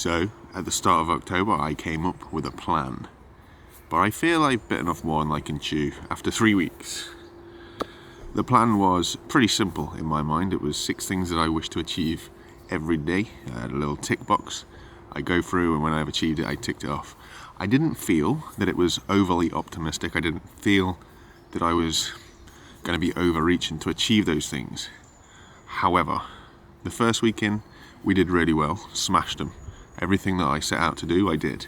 So, at the start of October, I came up with a plan. But I feel I've bitten off more than I can chew after 3 weeks. The plan was pretty simple in my mind. It was 6 things that I wish to achieve every day. I had a little tick box. I go through, and when I've achieved it, I ticked it off. I didn't feel that it was overly optimistic. I didn't feel that I was going to be overreaching to achieve those things. However, the first week in, we did really well, smashed them. Everything that I set out to do, I did.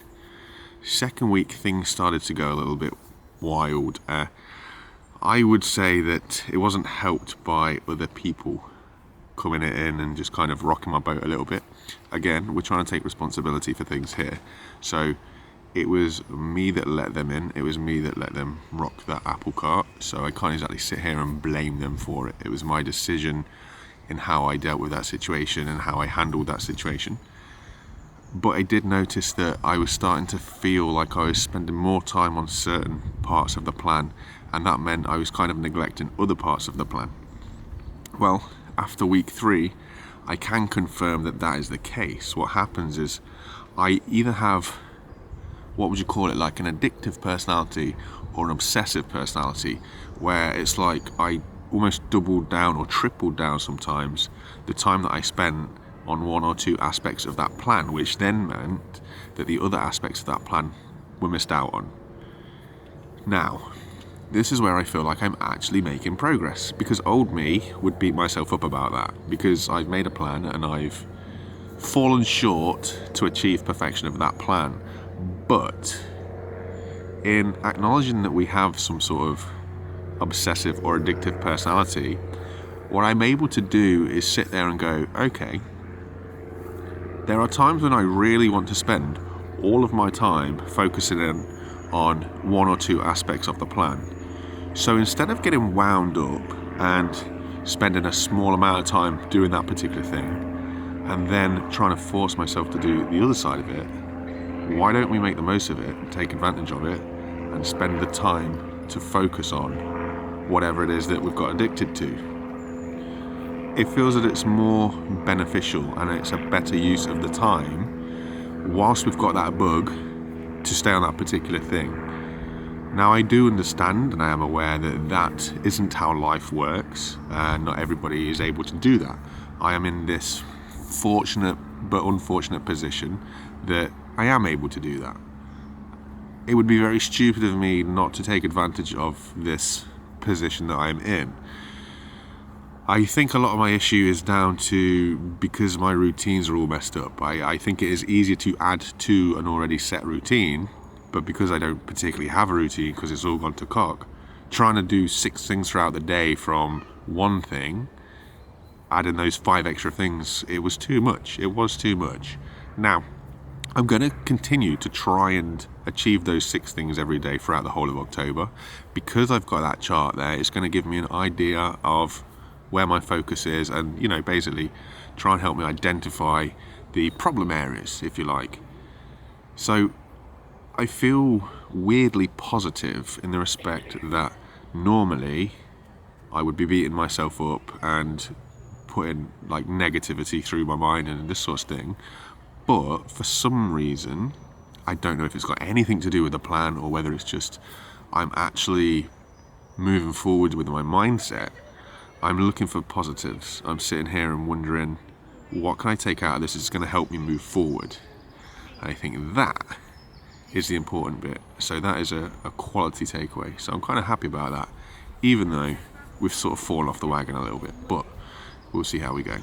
Second week, things started to go a little bit wild. I would say that it wasn't helped by other people coming in and just kind of rocking my boat a little bit. Again, we're trying to take responsibility for things here. So it was me that let them in. It was me that let them rock that apple cart. So I can't exactly sit here and blame them for it. It was my decision in how I dealt with that situation and how I handled that situation. But I did notice that I was starting to feel like I was spending more time on certain parts of the plan, and that meant I was kind of neglecting other parts of the plan. Well, after week 3, I can confirm that that is the case. What happens is I either have, what would you call it, like an addictive personality or an obsessive personality, where it's like I almost doubled down or tripled down sometimes the time that I spent on 1 or 2 aspects of that plan, which then meant that the other aspects of that plan were missed out on. Now, this is where I feel like I'm actually making progress, because old me would beat myself up about that, because I've made a plan and I've fallen short to achieve perfection of that plan. But in acknowledging that we have some sort of obsessive or addictive personality, what I'm able to do is sit there and go, okay, there are times when I really want to spend all of my time focusing in on 1 or 2 aspects of the plan. So instead of getting wound up and spending a small amount of time doing that particular thing and then trying to force myself to do the other side of it, why don't we make the most of it, take advantage of it, and spend the time to focus on whatever it is that we've got addicted to? It feels that it's more beneficial and it's a better use of the time, whilst we've got that bug, to stay on that particular thing. Now, I do understand and I am aware that that isn't how life works, and not everybody is able to do that. I am in this fortunate but unfortunate position that I am able to do that. It would be very stupid of me not to take advantage of this position that I'm in. I think a lot of my issue is down to because my routines are all messed up. I think it is easier to add to an already set routine, but because I don't particularly have a routine because it's all gone to cock, trying to do 6 things throughout the day from one thing, adding those 5 extra things, it was too much. It was too much. Now, I'm going to continue to try and achieve those 6 things every day throughout the whole of October. Because I've got that chart there, it's going to give me an idea of where my focus is and, basically try and help me identify the problem areas, if you like. So I feel weirdly positive in the respect that normally I would be beating myself up and putting like negativity through my mind and this sort of thing. But for some reason, I don't know if it's got anything to do with the plan or whether it's just I'm actually moving forward with my mindset. I'm looking for positives. I'm sitting here and wondering, what can I take out of this that's going to help me move forward? And I think that is the important bit. So that is a quality takeaway. So I'm kind of happy about that, even though we've sort of fallen off the wagon a little bit. But we'll see how we go.